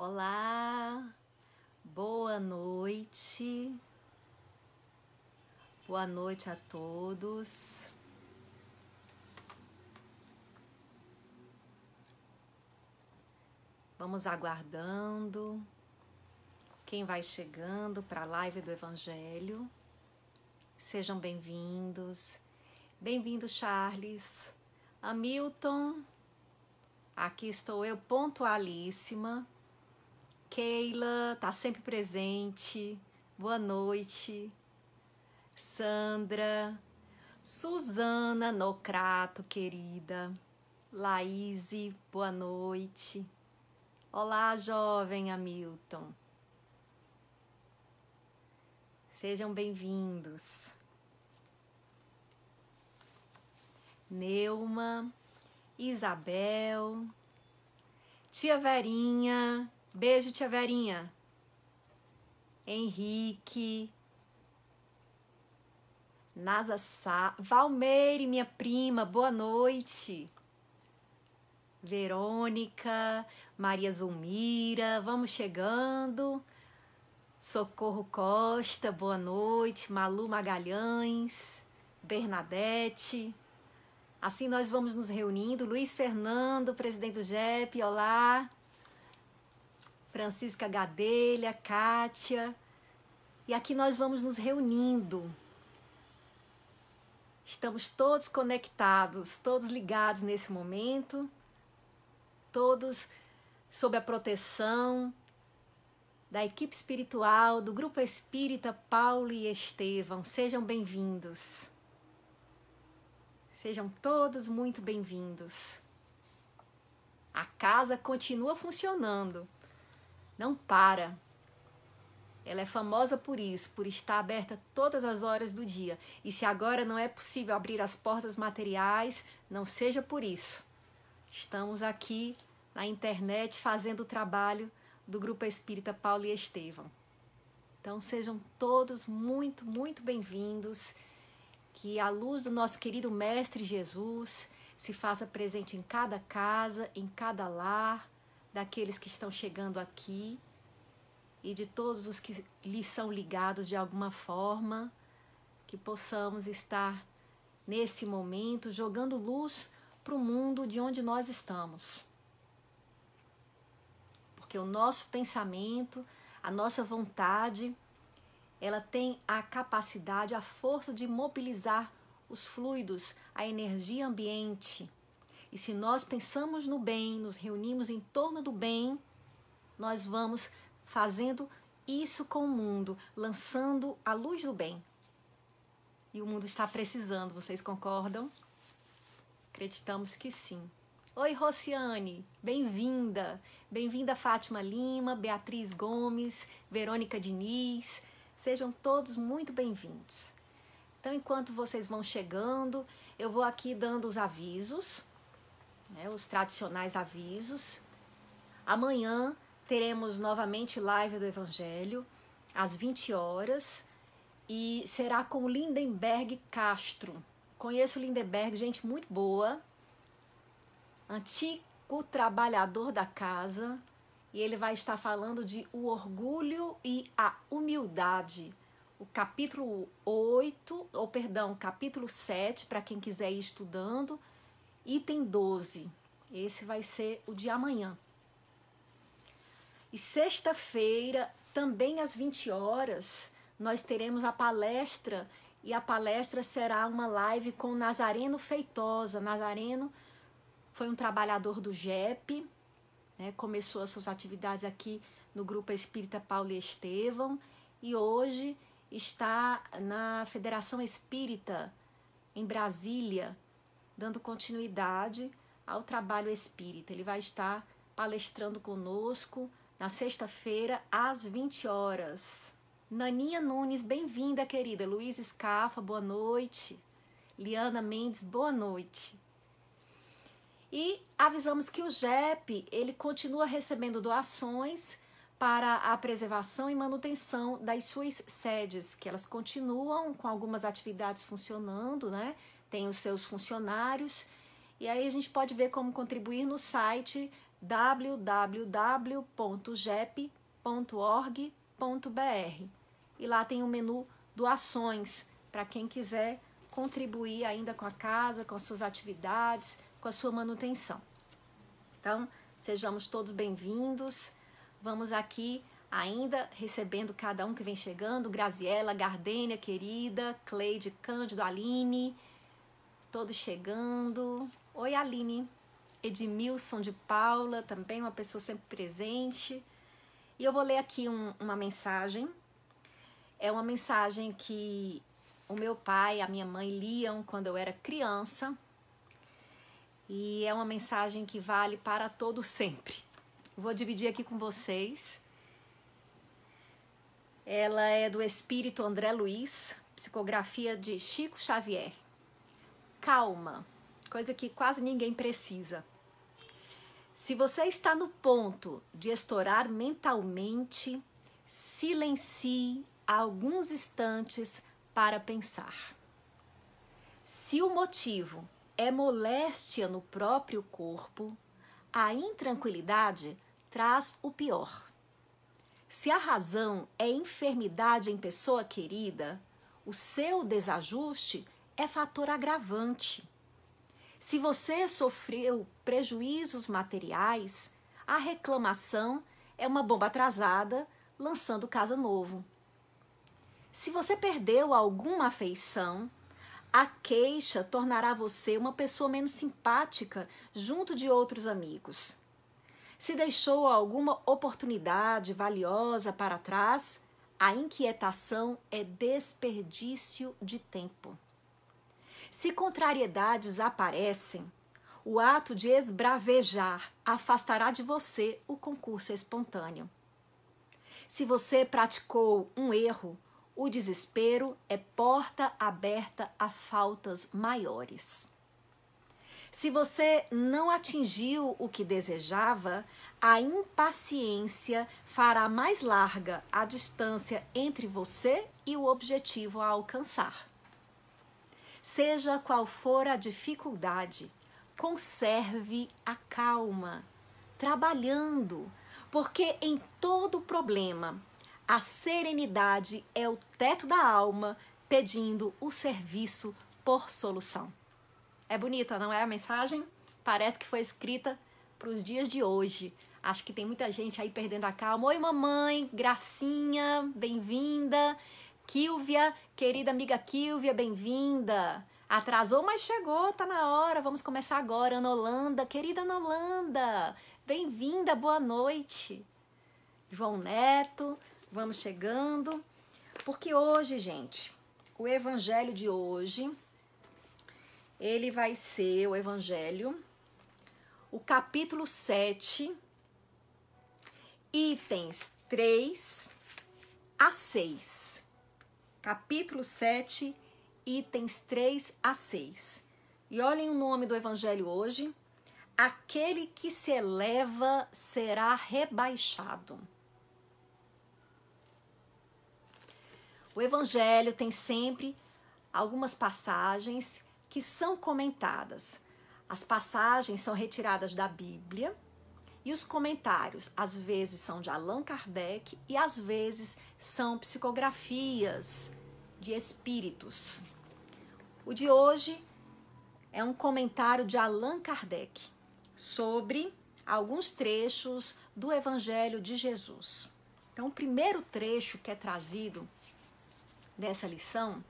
Olá, boa noite a todos. Vamos aguardando quem vai chegando para a live do Evangelho. Sejam bem-vindos. Bem-vindo, Charles. Hamilton, aqui estou eu, pontualíssima. Keila está sempre presente. Boa noite. Sandra, Suzana Nocrato, querida. Laíse, boa noite. Olá, jovem Hamilton. Sejam bem-vindos. Neuma, Isabel, tia Verinha, beijo, tia Verinha. Henrique, Nasa Sá, Valmeire, minha prima, boa noite. Verônica, Maria Zulmira, vamos chegando. Socorro Costa, boa noite. Malu Magalhães, Bernadette. Assim nós vamos nos reunindo. Luiz Fernando, presidente do GEP, olá. Francisca Gadelha, Kátia. E aqui nós vamos nos reunindo. Estamos todos conectados, todos ligados nesse momento. Todos sob a proteção da equipe espiritual do Grupo Espírita Paulo e Estevão. Sejam bem-vindos. Sejam todos muito bem-vindos. A casa continua funcionando. Não para. Ela é famosa por isso, por estar aberta todas as horas do dia. E se agora não é possível abrir as portas materiais, não seja por isso. Estamos aqui na internet fazendo o trabalho do Grupo Espírita Paulo e Estevão. Então sejam todos muito, muito bem-vindos. Que a luz do nosso querido Mestre Jesus se faça presente em cada casa, em cada lar, daqueles que estão chegando aqui e de todos os que lhes são ligados de alguma forma, que possamos estar nesse momento jogando luz para o mundo de onde nós estamos. Porque o nosso pensamento, a nossa vontade, ela tem a capacidade, a força de mobilizar os fluidos, a energia ambiente. E se nós pensamos no bem, nos reunimos em torno do bem, nós vamos fazendo isso com o mundo, lançando a luz do bem. E o mundo está precisando, vocês concordam? Acreditamos que sim. Oi, Rociane, bem-vinda. Bem-vinda Fátima Lima, Beatriz Gomes, Verônica Diniz. Sejam todos muito bem-vindos. Então, enquanto vocês vão chegando, eu vou aqui dando os avisos, os tradicionais avisos. Amanhã teremos novamente live do Evangelho, às 20 horas, e será com Lindenberg Castro. Conheço o Lindenberg, gente muito boa, antigo trabalhador da casa, e ele vai estar falando de o orgulho e a humildade. O capítulo 7, para quem quiser ir estudando, item 12. Esse vai ser o de amanhã. E sexta-feira, também às 20 horas, nós teremos a palestra, e a palestra será uma live com Nazareno Feitosa. Nazareno foi um trabalhador do GEP, começou as suas atividades aqui no Grupo Espírita Paulo e Estevão, e hoje está na Federação Espírita, em Brasília, dando continuidade ao trabalho espírita. Ele vai estar palestrando conosco na sexta-feira, às 20 horas. Naninha Nunes, bem-vinda, querida. Luiz Escafa, boa noite. Liana Mendes, boa noite. E avisamos que o GEP, ele continua recebendo doações para a preservação e manutenção das suas sedes, que elas continuam com algumas atividades funcionando, Tem os seus funcionários. E aí a gente pode ver como contribuir no site www.gep.org.br. E lá tem o menu doações, para quem quiser contribuir ainda com a casa, com as suas atividades, com a sua manutenção. Então, sejamos todos bem-vindos. Vamos aqui ainda recebendo cada um que vem chegando. Graziela, Gardênia, querida, Cleide, Cândido, Aline, todos chegando. Oi, Aline. Edmilson de Paula, também uma pessoa sempre presente. E eu vou ler aqui uma mensagem. É uma mensagem que o meu pai e a minha mãe liam quando eu era criança. E é uma mensagem que vale para todo sempre. Vou dividir aqui com vocês. Ela é do Espírito André Luiz, psicografia de Chico Xavier. Calma, coisa que quase ninguém precisa. Se você está no ponto de estourar mentalmente, silencie alguns instantes para pensar. Se o motivo é moléstia no próprio corpo, a intranquilidade traz o pior. Se a razão é enfermidade em pessoa querida, o seu desajuste é fator agravante. Se você sofreu prejuízos materiais, a reclamação é uma bomba atrasada lançando casa novo. Se você perdeu alguma afeição, a queixa tornará você uma pessoa menos simpática junto de outros amigos. Se deixou alguma oportunidade valiosa para trás, a inquietação é desperdício de tempo. Se contrariedades aparecem, o ato de esbravejar afastará de você o concurso espontâneo. Se você praticou um erro, o desespero é porta aberta a faltas maiores. Se você não atingiu o que desejava, a impaciência fará mais larga a distância entre você e o objetivo a alcançar. Seja qual for a dificuldade, conserve a calma, trabalhando, porque em todo problema, a serenidade é o teto da alma pedindo o serviço por solução. É bonita, não é a mensagem? Parece que foi escrita para os dias de hoje. Acho que tem muita gente aí perdendo a calma. Oi, mamãe, Gracinha, bem-vinda. Quilvia, querida amiga Quilvia, bem-vinda. Atrasou, mas chegou, tá na hora. Vamos começar agora. Ana Holanda, querida Ana Holanda, bem-vinda, boa noite. João Neto, vamos chegando. Porque hoje, gente, o evangelho de hoje, ele vai ser o evangelho, o capítulo 7, itens 3 a 6. Capítulo 7, itens 3 a 6. E olhem o nome do evangelho hoje. Aquele que se eleva será rebaixado. O evangelho tem sempre algumas passagens que são comentadas. As passagens são retiradas da Bíblia e os comentários, às vezes, são de Allan Kardec e às vezes são psicografias de espíritos. O de hoje é um comentário de Allan Kardec sobre alguns trechos do Evangelho de Jesus. Então, o primeiro trecho que é trazido dessa lição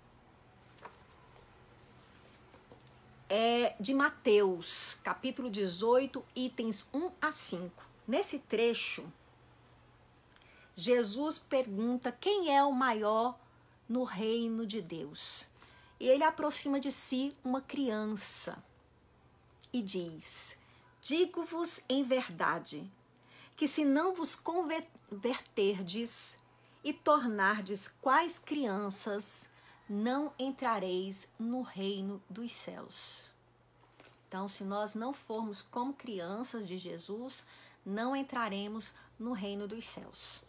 é de Mateus, capítulo 18, itens 1 a 5. Nesse trecho, Jesus pergunta quem é o maior no reino de Deus. E ele aproxima de si uma criança e diz: digo-vos em verdade, que se não vos converterdes e tornardes quais crianças, não entrareis no reino dos céus. Então, se nós não formos como crianças de Jesus, não entraremos no reino dos céus.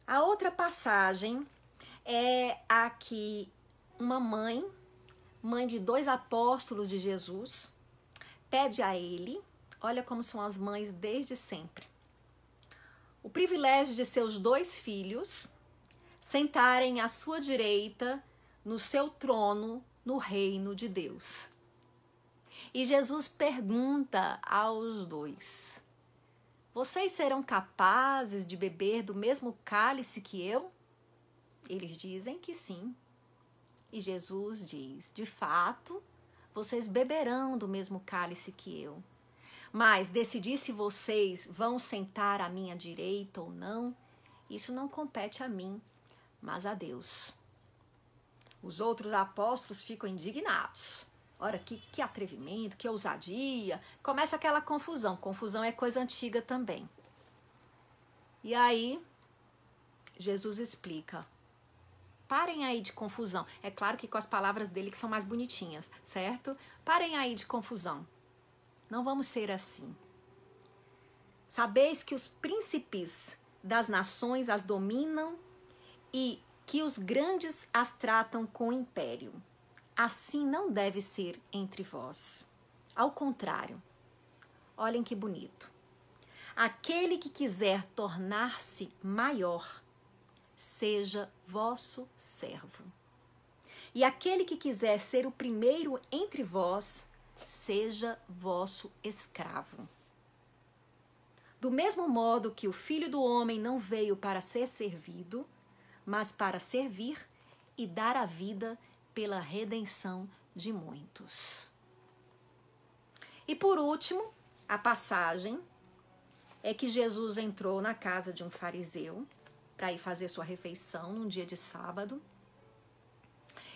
A outra passagem é a que uma mãe de 2 apóstolos de Jesus, pede a ele Olha como são as mães desde sempre. O privilégio de seus 2 filhos sentarem à sua direita no seu trono no reino de Deus. E Jesus pergunta aos 2: vocês serão capazes de beber do mesmo cálice que eu? Eles dizem que sim. E Jesus diz: de fato, vocês beberão do mesmo cálice que eu. Mas decidir se vocês vão sentar à minha direita ou não, isso não compete a mim, mas a Deus. Os outros apóstolos ficam indignados. Ora, que atrevimento, que ousadia. Começa aquela confusão. Confusão é coisa antiga também. E aí, Jesus explica: parem aí de confusão. É claro que com as palavras dele que são mais bonitinhas, certo? Parem aí de confusão. Não vamos ser assim. Sabeis que os príncipes das nações as dominam e que os grandes as tratam com império. Assim não deve ser entre vós. Ao contrário, olhem que bonito. Aquele que quiser tornar-se maior, seja vosso servo. E aquele que quiser ser o primeiro entre vós, seja vosso escravo. Do mesmo modo que o Filho do Homem não veio para ser servido, mas para servir e dar a vida pela redenção de muitos. E por último, a passagem é que Jesus entrou na casa de um fariseu para ir fazer sua refeição num dia de sábado.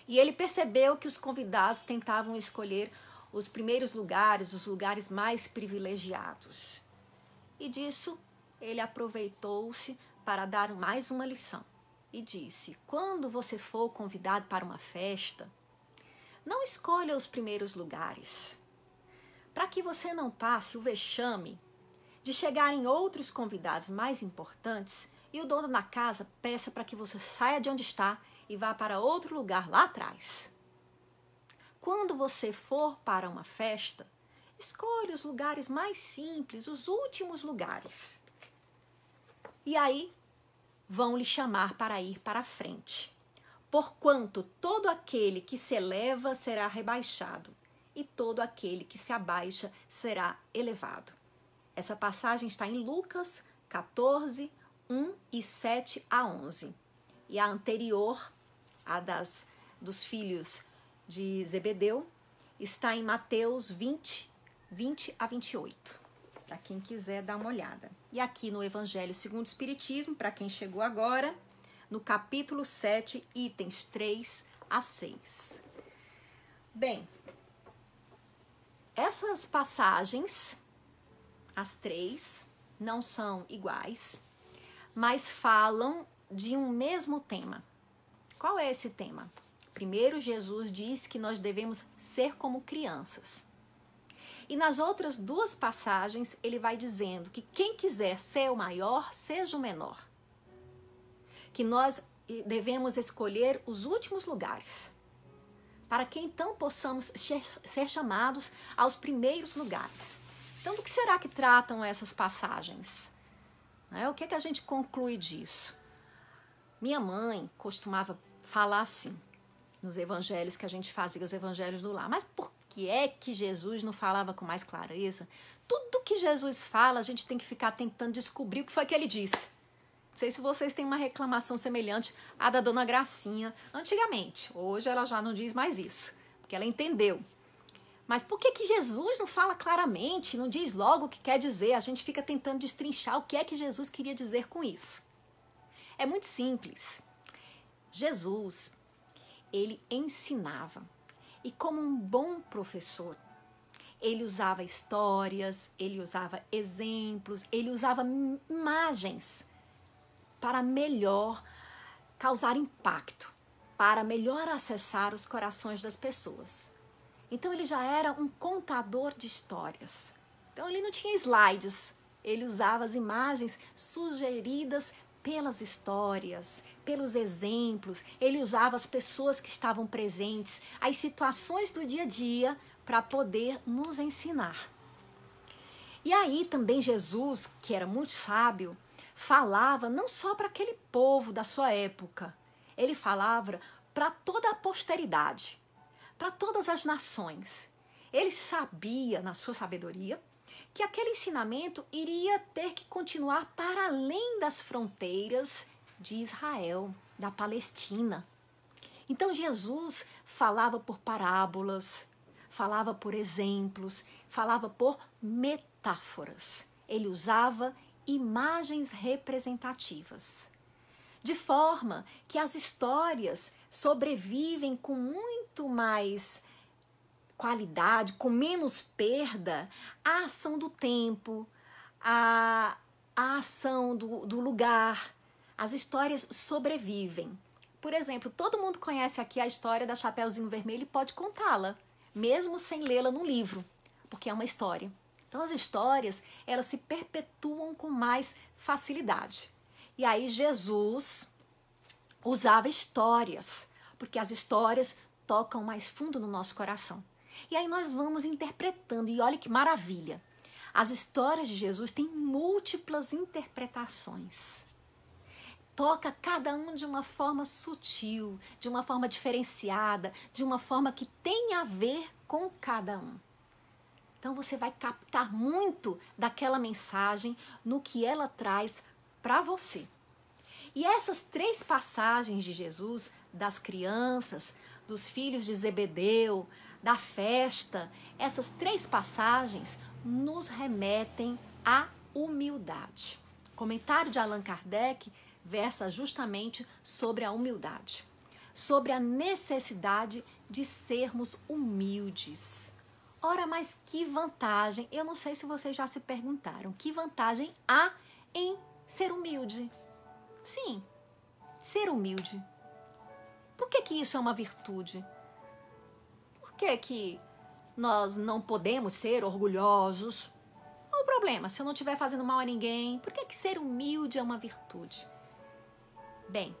E ele percebeu que os convidados tentavam escolher os primeiros lugares, os lugares mais privilegiados. E disso ele aproveitou-se para dar mais uma lição. E disse: quando você for convidado para uma festa, não escolha os primeiros lugares, para que você não passe o vexame de chegarem outros convidados mais importantes e o dono da casa peça para que você saia de onde está e vá para outro lugar lá atrás. Quando você for para uma festa, escolha os lugares mais simples, os últimos lugares. E aí vão lhe chamar para ir para a frente. Porquanto todo aquele que se eleva será rebaixado, e todo aquele que se abaixa será elevado. Essa passagem está em Lucas 14, 1 e 7 a 11. E a anterior, a dos filhos de Zebedeu, está em Mateus 20 a 28. Para quem quiser dar uma olhada. E aqui no Evangelho segundo o Espiritismo, para quem chegou agora, no capítulo 7, itens 3 a 6. Bem, essas passagens, as 3, não são iguais, mas falam de um mesmo tema. Qual é esse tema? Primeiro, Jesus diz que nós devemos ser como crianças. E nas outras 2 passagens, ele vai dizendo que quem quiser ser o maior, seja o menor. Que nós devemos escolher os últimos lugares, para que então possamos ser chamados aos primeiros lugares. Então, do que será que tratam essas passagens? O que a gente conclui disso? Minha mãe costumava falar assim, nos evangelhos que a gente fazia, os evangelhos do lar. Mas por que é que Jesus não falava com mais clareza? Tudo que Jesus fala, a gente tem que ficar tentando descobrir o que foi que ele disse. Não sei se vocês têm uma reclamação semelhante à da Dona Gracinha antigamente. Hoje ela já não diz mais isso, porque ela entendeu. Mas por que Jesus não fala claramente, não diz logo o que quer dizer? A gente fica tentando destrinchar o que é que Jesus queria dizer com isso. É muito simples. Jesus, ele ensinava. E como um bom professor, ele usava histórias, ele usava exemplos, ele usava imagens para melhor causar impacto, para melhor acessar os corações das pessoas. Então ele já era um contador de histórias. Então ele não tinha slides, ele usava as imagens sugeridas pelas histórias, pelos exemplos, ele usava as pessoas que estavam presentes, as situações do dia a dia para poder nos ensinar. E aí também Jesus, que era muito sábio, falava não só para aquele povo da sua época, ele falava para toda a posteridade, para todas as nações. Ele sabia, na sua sabedoria, que aquele ensinamento iria ter que continuar para além das fronteiras de Israel, da Palestina. Então Jesus falava por parábolas, falava por exemplos, falava por metáforas. Ele usava imagens representativas, de forma que as histórias sobrevivem com muito mais qualidade, com menos perda, a ação do tempo, a ação do lugar. As histórias sobrevivem. Por exemplo, todo mundo conhece aqui a história da Chapeuzinho Vermelho e pode contá-la, mesmo sem lê-la no livro, porque é uma história. Então as histórias, elas se perpetuam com mais facilidade. E aí Jesus usava histórias, porque as histórias tocam mais fundo no nosso coração. E aí nós vamos interpretando, e olha que maravilha. As histórias de Jesus têm múltiplas interpretações. Toca cada um de uma forma sutil, de uma forma diferenciada, de uma forma que tem a ver com cada um. Então você vai captar muito daquela mensagem no que ela traz para você. E essas 3 passagens de Jesus, das crianças, dos filhos de Zebedeu, da festa, essas 3 passagens nos remetem à humildade. O comentário de Allan Kardec versa justamente sobre a humildade, sobre a necessidade de sermos humildes. Ora, mas que vantagem, eu não sei se vocês já se perguntaram, que vantagem há em ser humilde? Sim, ser humilde. Por que isso é uma virtude? Por que nós não podemos ser orgulhosos? Qual o problema? Se eu não estiver fazendo mal a ninguém, por que ser humilde é uma virtude? Bem,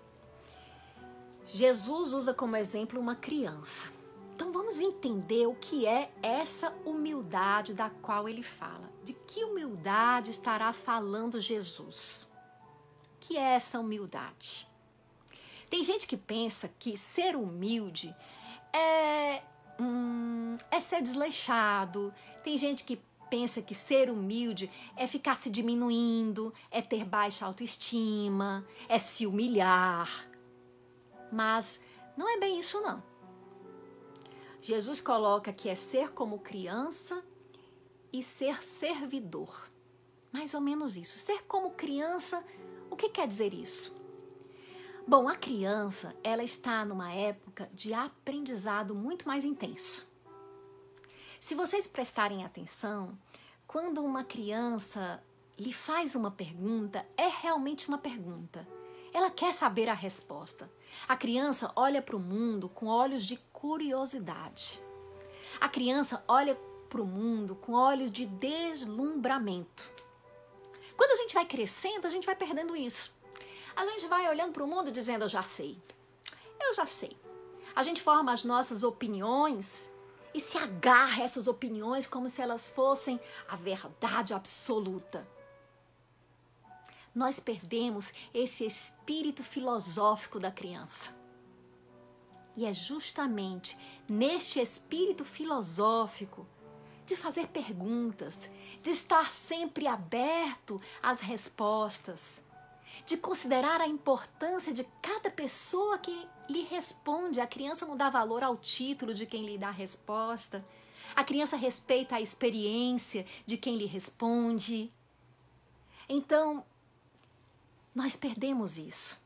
Jesus usa como exemplo uma criança. Então vamos entender o que é essa humildade da qual ele fala. De que humildade estará falando Jesus? O que é essa humildade? Tem gente que pensa que ser humilde é ser desleixado. Tem gente que pensa que ser humilde é ficar se diminuindo, é ter baixa autoestima, é se humilhar. Mas não é bem isso, não. Jesus coloca que é ser como criança e ser servidor. Mais ou menos isso. Ser como criança, o que quer dizer isso? Bom, a criança, ela está numa época de aprendizado muito mais intenso. Se vocês prestarem atenção, quando uma criança lhe faz uma pergunta, é realmente uma pergunta. Ela quer saber a resposta. A criança olha para o mundo com olhos de curiosidade. A criança olha para o mundo com olhos de deslumbramento. Quando a gente vai crescendo, a gente vai perdendo isso. A gente vai olhando para o mundo dizendo, eu já sei. A gente forma as nossas opiniões e se agarra a essas opiniões como se elas fossem a verdade absoluta. Nós perdemos esse espírito filosófico da criança. E é justamente neste espírito filosófico de fazer perguntas, de estar sempre aberto às respostas, de considerar a importância de cada pessoa que lhe responde. A criança não dá valor ao título de quem lhe dá a resposta. A criança respeita a experiência de quem lhe responde. Então, nós perdemos isso.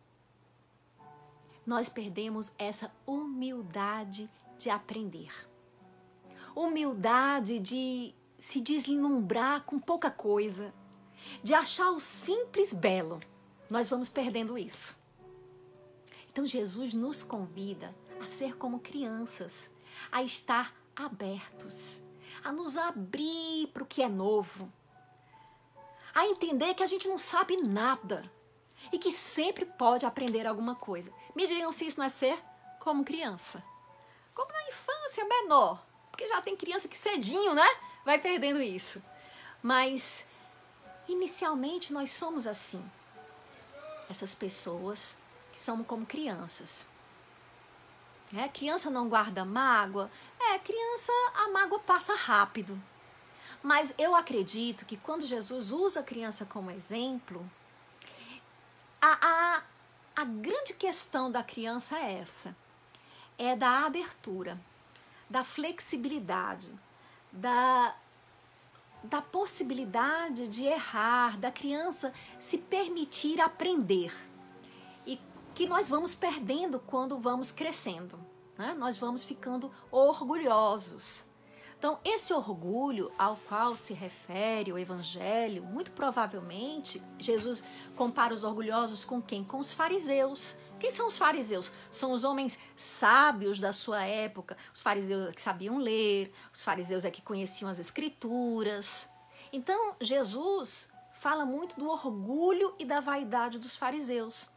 Nós perdemos essa humildade de aprender. Humildade de se deslumbrar com pouca coisa, de achar o simples belo. Nós vamos perdendo isso. Então Jesus nos convida a ser como crianças, a estar abertos, a nos abrir para o que é novo, a entender que a gente não sabe nada e que sempre pode aprender alguma coisa. Me digam se isso não é ser como criança. Como na infância menor, porque já tem criança que cedinho, né? Vai perdendo isso. Mas inicialmente nós somos assim. Essas pessoas que são como crianças. Criança não guarda mágoa. Criança, a mágoa passa rápido. Mas eu acredito que quando Jesus usa a criança como exemplo, a grande questão da criança é essa. É da abertura, da flexibilidade, da possibilidade de errar, da criança se permitir aprender. E que nós vamos perdendo quando vamos crescendo, né? Nós vamos ficando orgulhosos. Então, esse orgulho ao qual se refere o Evangelho, muito provavelmente, Jesus compara os orgulhosos com quem? Com os fariseus. Quem são os fariseus? São os homens sábios da sua época. Os fariseus que sabiam ler, os fariseus que conheciam as escrituras. Então, Jesus fala muito do orgulho e da vaidade dos fariseus.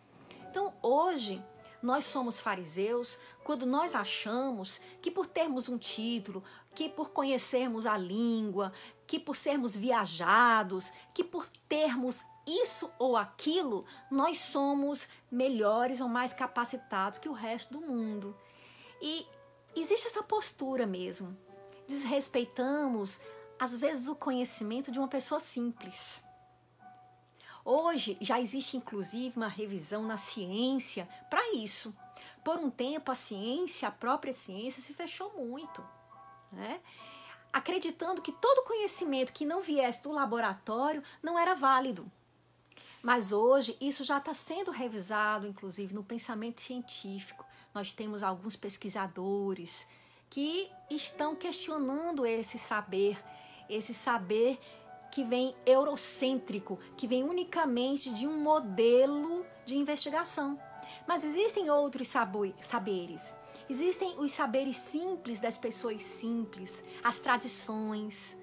Então, hoje, nós somos fariseus quando nós achamos que por termos um título, que por conhecermos a língua, que por sermos viajados, que por termos isso ou aquilo, nós somos melhores ou mais capacitados que o resto do mundo. E existe essa postura mesmo. Desrespeitamos, às vezes, o conhecimento de uma pessoa simples. Hoje já existe inclusive uma revisão na ciência para isso. Por um tempo a própria ciência se fechou muito, né? Acreditando que todo conhecimento que não viesse do laboratório não era válido. Mas hoje isso já está sendo revisado, inclusive no pensamento científico. Nós temos alguns pesquisadores que estão questionando esse saber que vem eurocêntrico, que vem unicamente de um modelo de investigação. Mas existem outros saberes. Existem os saberes simples das pessoas simples, as tradições,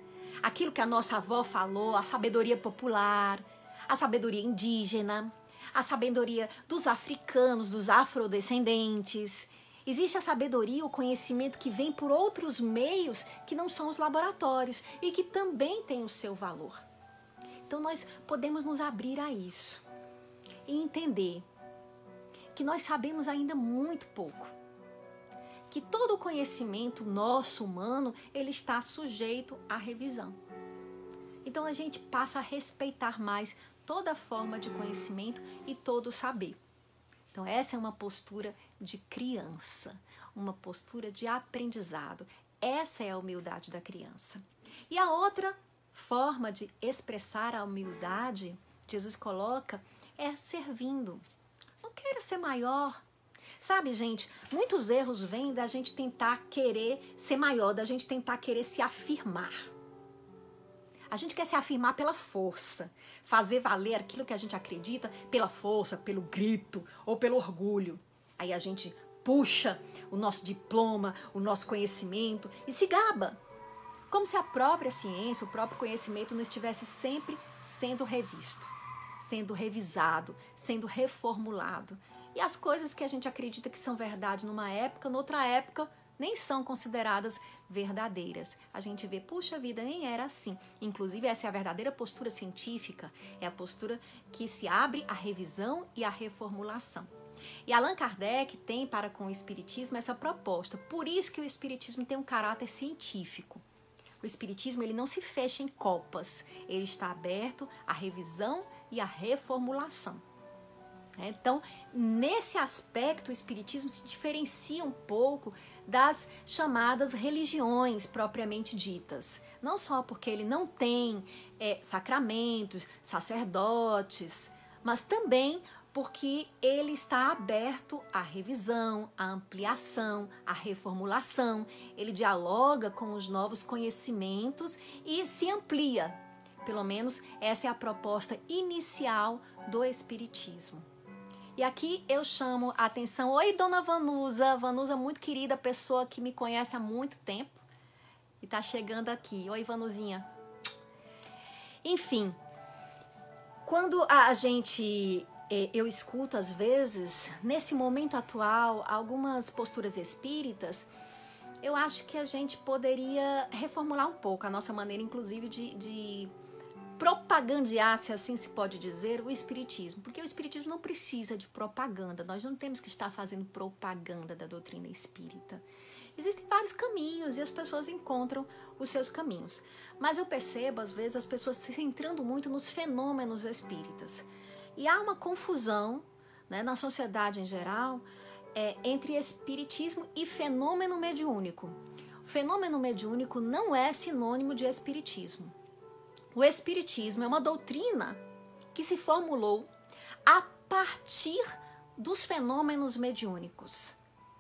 aquilo que a nossa avó falou, a sabedoria popular, a sabedoria indígena, a sabedoria dos africanos, dos afrodescendentes. Existe a sabedoria, o conhecimento que vem por outros meios que não são os laboratórios e que também tem o seu valor. Então nós podemos nos abrir a isso e entender que nós sabemos ainda muito pouco. Que todo o conhecimento nosso, humano, ele está sujeito à revisão. Então a gente passa a respeitar mais toda forma de conhecimento e todo o saber. Então essa é uma postura de criança, uma postura de aprendizado. Essa é a humildade da criança. E a outra forma de expressar a humildade, Jesus coloca, é servindo. Não quero ser maior. Sabe, gente, muitos erros vêm da gente tentar querer ser maior, da gente tentar querer se afirmar. A gente quer se afirmar pela força, fazer valer aquilo que a gente acredita pela força, pelo grito ou pelo orgulho. Aí a gente puxa o nosso diploma, o nosso conhecimento e se gaba. Como se a própria ciência, o próprio conhecimento não estivesse sempre sendo revisto, sendo revisado, sendo reformulado. E as coisas que a gente acredita que são verdade numa época, noutra época, nem são consideradas verdadeiras. A gente vê, puxa vida, nem era assim. Inclusive, essa é a verdadeira postura científica, é a postura que se abre à revisão e à reformulação. E Allan Kardec tem para com o Espiritismo essa proposta. Por isso que o Espiritismo tem um caráter científico. O Espiritismo ele não se fecha em copas, ele está aberto à revisão e à reformulação. Então, nesse aspecto, o Espiritismo se diferencia um pouco das chamadas religiões propriamente ditas. Não só porque ele não tem sacramentos, sacerdotes, mas também porque ele está aberto à revisão, à ampliação, à reformulação. Ele dialoga com os novos conhecimentos e se amplia. Pelo menos essa é a proposta inicial do Espiritismo. E aqui eu chamo a atenção. Oi, dona Vanusa. Vanusa, muito querida, pessoa que me conhece há muito tempo. E tá chegando aqui. Oi, Vanuzinha. Enfim, quando a gente... eu escuto, às vezes, nesse momento atual, algumas posturas espíritas, eu acho que a gente poderia reformular um pouco a nossa maneira, inclusive, de propagandear, se assim se pode dizer, o espiritismo, porque o espiritismo não precisa de propaganda, nós não temos que estar fazendo propaganda da doutrina espírita. Existem vários caminhos e as pessoas encontram os seus caminhos, mas eu percebo às vezes as pessoas se centrando muito nos fenômenos espíritas, e há uma confusão, né, na sociedade em geral, entre espiritismo e fenômeno mediúnico. O fenômeno mediúnico não é sinônimo de espiritismo. O espiritismo é uma doutrina que se formulou a partir dos fenômenos mediúnicos.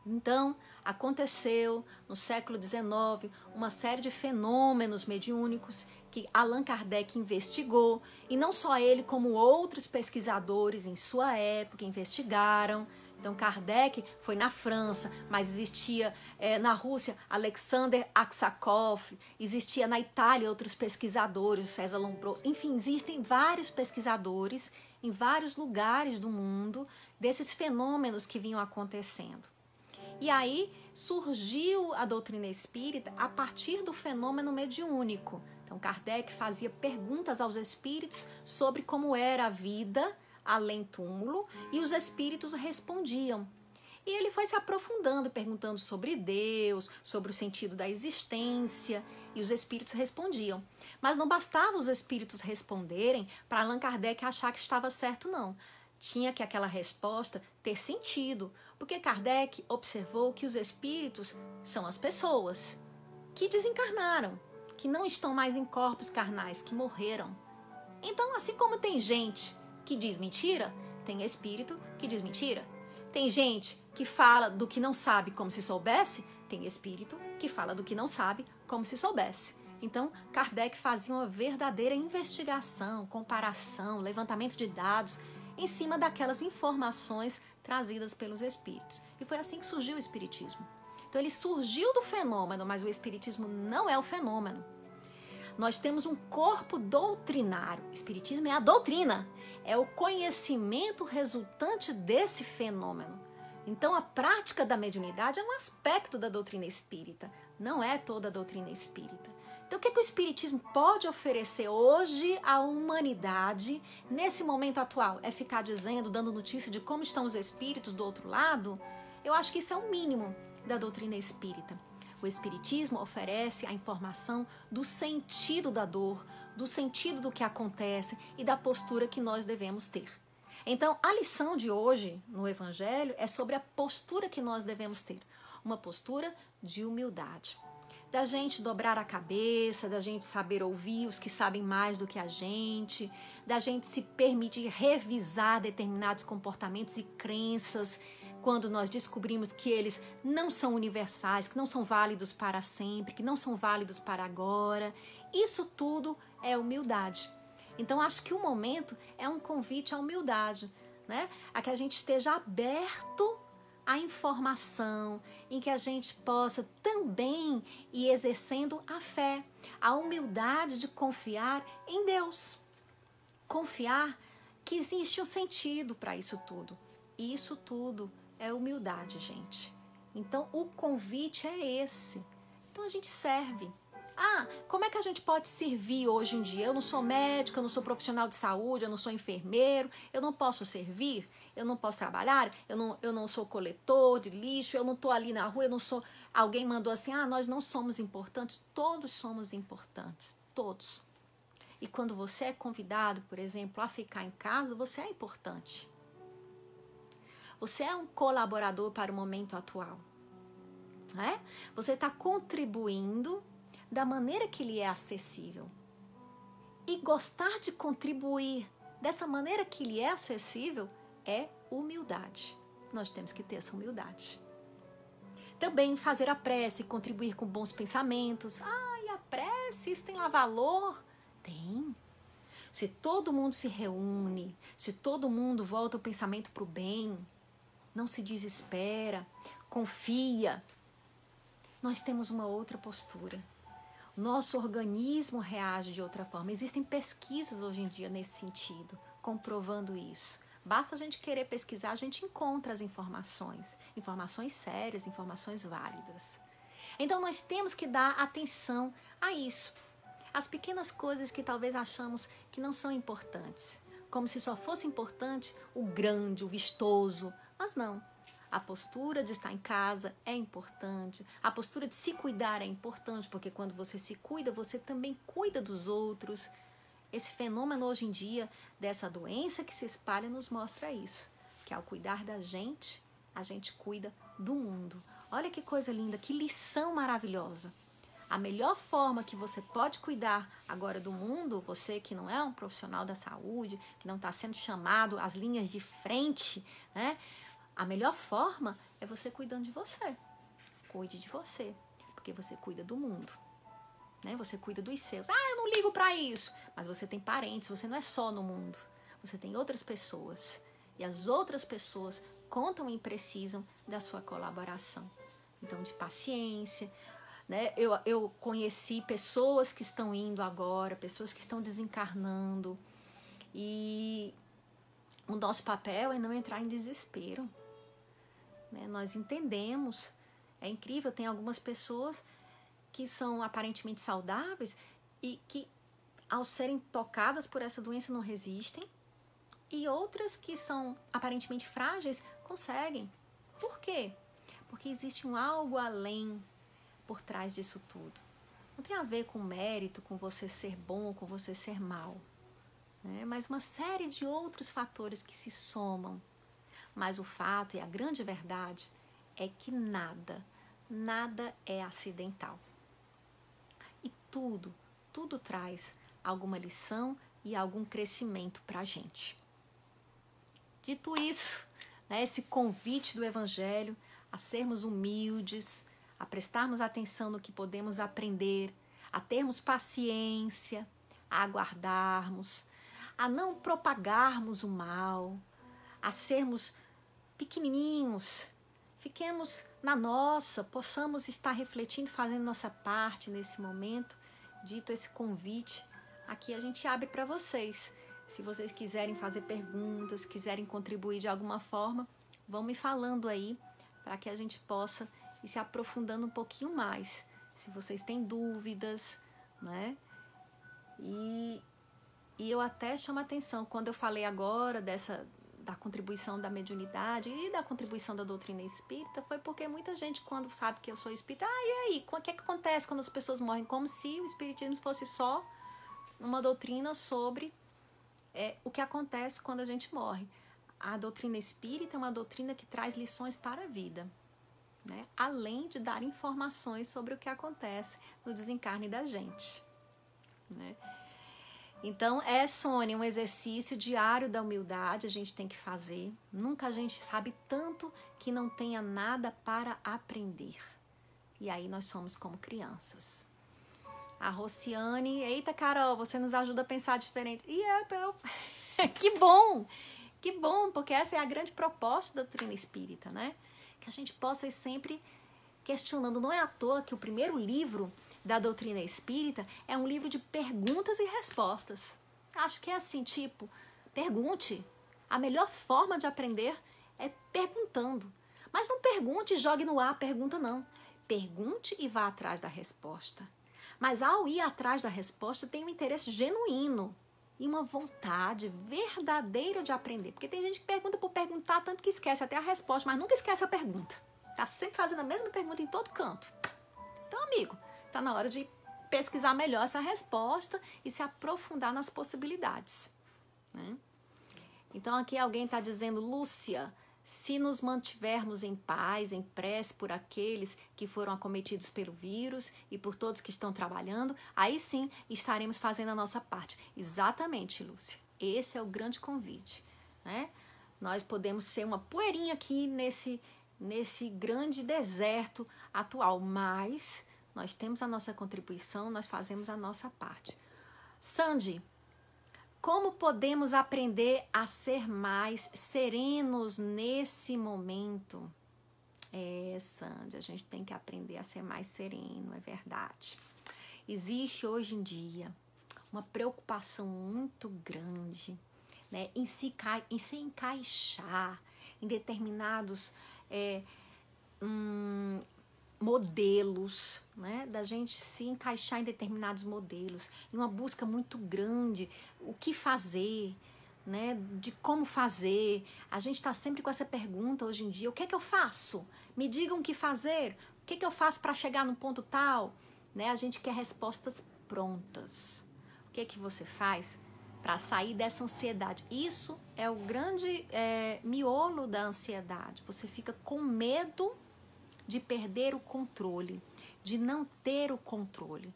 Então, aconteceu no século XIX uma série de fenômenos mediúnicos que Allan Kardec investigou, e não só ele, como outros pesquisadores em sua época investigaram. Então, Kardec foi na França, mas existia na Rússia Alexander Aksakov, existia na Itália outros pesquisadores, César Lombroso, enfim, existem vários pesquisadores em vários lugares do mundo desses fenômenos que vinham acontecendo. E aí surgiu a doutrina espírita a partir do fenômeno mediúnico. Então, Kardec fazia perguntas aos espíritos sobre como era a vida além túmulo, e os espíritos respondiam. E ele foi se aprofundando, perguntando sobre Deus, sobre o sentido da existência, e os espíritos respondiam. Mas não bastava os espíritos responderem para Allan Kardec achar que estava certo, não. Tinha que aquela resposta ter sentido, porque Kardec observou que os espíritos são as pessoas que desencarnaram, que não estão mais em corpos carnais, que morreram. Então, assim como tem gente que diz mentira, tem espírito que diz mentira. Tem gente que fala do que não sabe como se soubesse, tem espírito que fala do que não sabe como se soubesse. Então, Kardec fazia uma verdadeira investigação, comparação, levantamento de dados em cima daquelas informações trazidas pelos espíritos. E foi assim que surgiu o espiritismo. Então, ele surgiu do fenômeno, mas o espiritismo não é o fenômeno. Nós temos um corpo doutrinário. O espiritismo é a doutrina, é o conhecimento resultante desse fenômeno. Então, a prática da mediunidade é um aspecto da doutrina espírita, não é toda a doutrina espírita. Então, o que o espiritismo pode oferecer hoje à humanidade, nesse momento atual? É ficar dizendo, dando notícia de como estão os espíritos do outro lado? Eu acho que isso é o mínimo da doutrina espírita. O espiritismo oferece a informação do sentido da dor, do sentido do que acontece e da postura que nós devemos ter. Então, a lição de hoje no Evangelho é sobre a postura que nós devemos ter. Uma postura de humildade. Da gente dobrar a cabeça, da gente saber ouvir os que sabem mais do que a gente, da gente se permitir revisar determinados comportamentos e crenças, quando nós descobrimos que eles não são universais, que não são válidos para sempre, que não são válidos para agora. Isso tudo é humildade. Então, acho que o momento é um convite à humildade, né? A que a gente esteja aberto à informação, em que a gente possa também ir exercendo a fé, a humildade de confiar em Deus. Confiar que existe um sentido para isso tudo. E isso tudo é humildade, gente. Então, o convite é esse. Então, a gente serve. Como é que a gente pode servir hoje em dia? Eu não sou médica, eu não sou profissional de saúde, eu não sou enfermeiro, eu não posso servir, eu não posso trabalhar, eu não sou coletor de lixo, eu não estou ali na rua, eu não sou... Alguém mandou assim, nós não somos importantes. Todos somos importantes, todos. E quando você é convidado, por exemplo, a ficar em casa, você é importante. Você é um colaborador para o momento atual, né? Você está contribuindo da maneira que lhe é acessível. E gostar de contribuir dessa maneira que lhe é acessível é humildade. Nós temos que ter essa humildade. Também fazer a prece, contribuir com bons pensamentos. E a prece, isso tem lá valor? Tem. Se todo mundo se reúne, se todo mundo volta o pensamento para o bem, não se desespera, confia, nós temos uma outra postura. Nosso organismo reage de outra forma. Existem pesquisas hoje em dia nesse sentido, comprovando isso. Basta a gente querer pesquisar, a gente encontra as informações sérias, informações válidas. Então, nós temos que dar atenção a isso. as pequenas coisas que talvez achamos que não são importantes, como se só fosse importante o grande, o vistoso, mas não. A postura de estar em casa é importante, a postura de se cuidar é importante, porque quando você se cuida, você também cuida dos outros. Esse fenômeno hoje em dia, dessa doença que se espalha, nos mostra isso, que ao cuidar da gente, a gente cuida do mundo. Olha que coisa linda, que lição maravilhosa. A melhor forma que você pode cuidar agora do mundo, você que não é um profissional da saúde, que não está sendo chamado às linhas de frente, né? A melhor forma é você cuidando de você. Cuide de você, porque você cuida do mundo, né? Você cuida dos seus. Ah, eu não ligo para isso. Mas você tem parentes, você não é só no mundo. Você tem outras pessoas. E as outras pessoas contam e precisam da sua colaboração. Então, de paciência, né? Eu conheci pessoas que estão indo agora, pessoas que estão desencarnando. E o nosso papel é não entrar em desespero. Né? Nós entendemos, é incrível, tem algumas pessoas que são aparentemente saudáveis e que, ao serem tocadas por essa doença, não resistem, e outras que são aparentemente frágeis conseguem. Por quê? Porque existe um algo além por trás disso tudo. Não tem a ver com mérito, com você ser bom, com você ser mal, né? Mas uma série de outros fatores que se somam. Mas o fato e a grande verdade é que nada é acidental. E tudo traz alguma lição e algum crescimento para a gente. Dito isso, né, esse convite do Evangelho a sermos humildes, a prestarmos atenção no que podemos aprender, a termos paciência, a aguardarmos, a não propagarmos o mal, a sermos pequenininhos, fiquemos na nossa, possamos estar refletindo, fazendo nossa parte nesse momento. Dito esse convite, aqui a gente abre para vocês. Se vocês quiserem fazer perguntas, quiserem contribuir de alguma forma, vão me falando aí para que a gente possa ir se aprofundando um pouquinho mais. Se vocês têm dúvidas, né? E eu até chamo a atenção, quando eu falei agora da contribuição da mediunidade e da contribuição da doutrina espírita, foi porque muita gente, quando sabe que eu sou espírita, e aí, o que acontece quando as pessoas morrem? Como se o espiritismo fosse só uma doutrina sobre o que acontece quando a gente morre. A doutrina espírita é uma doutrina que traz lições para a vida, né? Além de dar informações sobre o que acontece no desencarne da gente, né? Então, Sônia, um exercício diário da humildade a gente tem que fazer. Nunca a gente sabe tanto que não tenha nada para aprender. E aí nós somos como crianças. A Rociane, eita Carol, você nos ajuda a pensar diferente. Que bom, porque essa é a grande proposta da doutrina espírita, né? Que a gente possa ir sempre questionando. Não é à toa que o primeiro livro da doutrina espírita é um livro de perguntas e respostas. Acho que é assim, tipo, pergunte. A melhor forma de aprender é perguntando. Mas não pergunte e jogue no ar a pergunta, não. Pergunte e vá atrás da resposta. Mas ao ir atrás da resposta, tem um interesse genuíno e uma vontade verdadeira de aprender. Porque tem gente que pergunta por perguntar, tanto que esquece até a resposta, mas nunca esquece a pergunta. Tá sempre fazendo a mesma pergunta em todo canto. Então, amigo, tá na hora de pesquisar melhor essa resposta e se aprofundar nas possibilidades, né? Então, aqui alguém está dizendo, Lúcia, se nos mantivermos em paz, em prece por aqueles que foram acometidos pelo vírus e por todos que estão trabalhando, aí sim estaremos fazendo a nossa parte. Exatamente, Lúcia. Esse é o grande convite, né? Nós podemos ser uma poeirinha aqui nesse grande deserto atual, mas nós temos a nossa contribuição, nós fazemos a nossa parte. Sandy, como podemos aprender a ser mais serenos nesse momento? Sandy, a gente tem que aprender a ser mais sereno, é verdade. Existe hoje em dia uma preocupação muito grande, né, em se encaixar em determinados modelos, né? Da gente se encaixar em determinados modelos, em uma busca muito grande, o que fazer, né? De como fazer. A gente está sempre com essa pergunta hoje em dia: o que é que eu faço? Me digam o que fazer. O que é que eu faço para chegar no ponto tal? Né? A gente quer respostas prontas. O que é que você faz para sair dessa ansiedade? Isso é o grande miolo da ansiedade. Você fica com medo de perder o controle, de não ter o controle.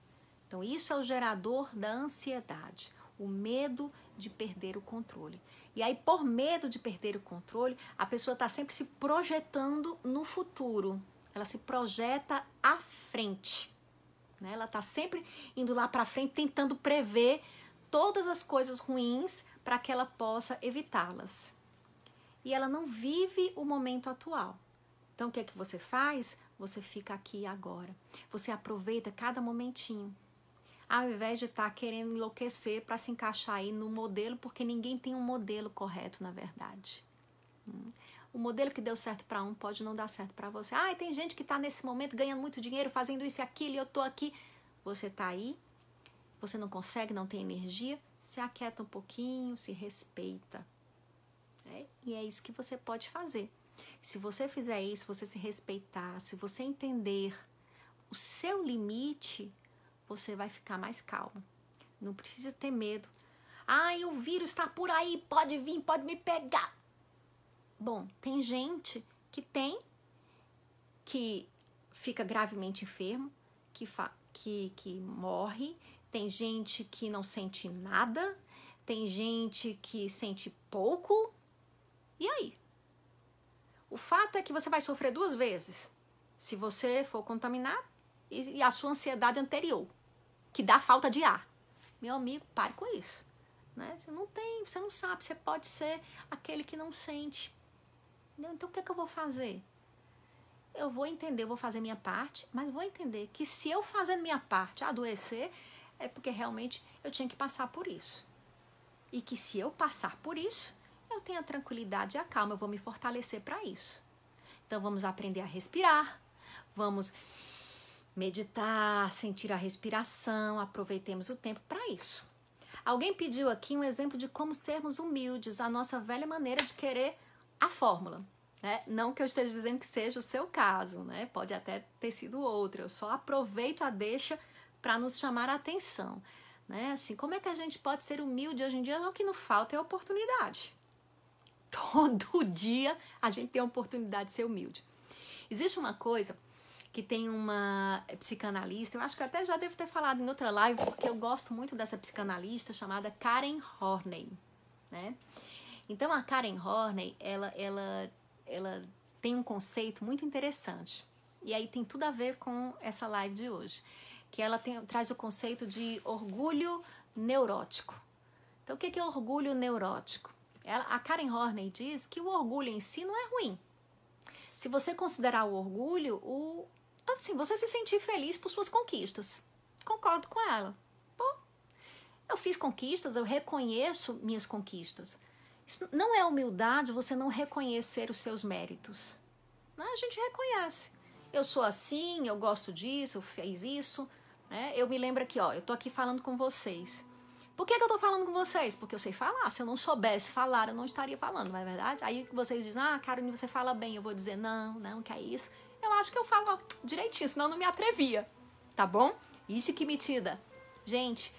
Então, isso é o gerador da ansiedade, o medo de perder o controle. E aí, por medo de perder o controle, a pessoa está sempre se projetando no futuro. Ela se projeta à frente, né? Ela está sempre indo lá para frente, tentando prever todas as coisas ruins para que ela possa evitá-las. E ela não vive o momento atual. Então, o que é que você faz? Você fica aqui agora. Você aproveita cada momentinho. Ao invés de estar querendo enlouquecer para se encaixar aí no modelo, porque ninguém tem um modelo correto, na verdade. O modelo que deu certo para um pode não dar certo para você. Ah, tem gente que está nesse momento ganhando muito dinheiro, fazendo isso e aquilo, e eu estou aqui. Você está aí, você não consegue, não tem energia, se aquieta um pouquinho, se respeita. E é isso que você pode fazer. Se você fizer isso, você se respeitar, se você entender o seu limite, você vai ficar mais calmo. Não precisa ter medo. Ai, o vírus está por aí, pode vir, pode me pegar. Bom, tem gente que fica gravemente enfermo, que morre, tem gente que não sente nada, tem gente que sente pouco. E aí? O fato é que você vai sofrer 2 vezes, se você for contaminado e a sua ansiedade anterior, que dá falta de ar. Meu amigo, pare com isso. Né? Você não sabe, você pode ser aquele que não sente. Então, o que é que eu vou fazer? Eu vou entender, eu vou fazer minha parte, mas vou entender que se eu fazendo minha parte adoecer, é porque realmente eu tinha que passar por isso. E que se eu passar por isso, eu tenho a tranquilidade e a calma, eu vou me fortalecer para isso. Então, vamos aprender a respirar, vamos meditar, sentir a respiração, aproveitemos o tempo para isso. Alguém pediu aqui um exemplo de como sermos humildes, a nossa velha maneira de querer a fórmula. Né? Não que eu esteja dizendo que seja o seu caso, né? Pode até ter sido outro, eu só aproveito a deixa para nos chamar a atenção. Né? Assim, como é que a gente pode ser humilde hoje em dia? O que não falta é oportunidade. Todo dia a gente tem a oportunidade de ser humilde. Existe uma coisa que tem uma psicanalista, eu acho que eu até já devo ter falado em outra live, porque eu gosto muito dessa psicanalista chamada Karen Horney, né? Então a Karen Horney, ela tem um conceito muito interessante, e aí tem tudo a ver com essa live de hoje, que ela traz o conceito de orgulho neurótico. Então o que é orgulho neurótico? A Karen Horney diz que o orgulho em si não é ruim. Se você considerar o orgulho, assim, você se sentir feliz por suas conquistas. Concordo com ela. Pô, eu fiz conquistas, eu reconheço minhas conquistas. Isso não é humildade você não reconhecer os seus méritos. A gente reconhece. Eu sou assim, eu gosto disso, eu fiz isso. Né? Eu me lembro aqui, ó, eu tô aqui falando com vocês. Por que eu tô falando com vocês? Porque eu sei falar. Se eu não soubesse falar, eu não estaria falando, não é verdade? Aí vocês dizem, Caroline, você fala bem. Eu vou dizer, não, que é isso. Eu acho que eu falo direitinho, senão eu não me atrevia. Tá bom? Isso que metida. Gente,